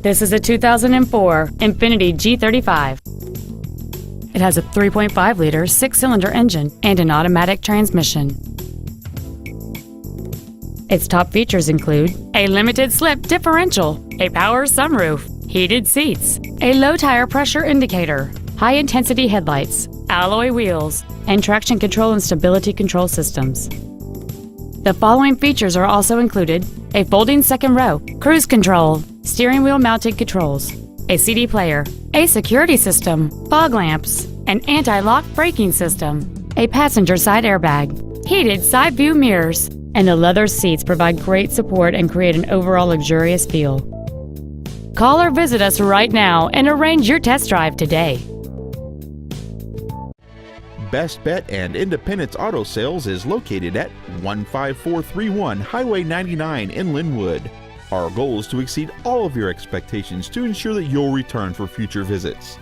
This is a 2004 Infiniti G35. It has a 3.5-liter six-cylinder engine and an automatic transmission. Its top features include a limited-slip differential, a power sunroof, heated seats, a low-tire pressure indicator, high-intensity headlights, alloy wheels, and traction control and stability control systems. The following features are also included: a folding second row, cruise control, steering wheel mounted controls, a CD player, a security system, fog lamps, an anti-lock braking system, a passenger side airbag, heated side view mirrors, and the leather seats provide great support and create an overall luxurious feel. Call or visit us right now and arrange your test drive today. Best Bet and Independence Auto Sales is located at 15431 Highway 99 in Linwood. Our goal is to exceed all of your expectations to ensure that you'll return for future visits.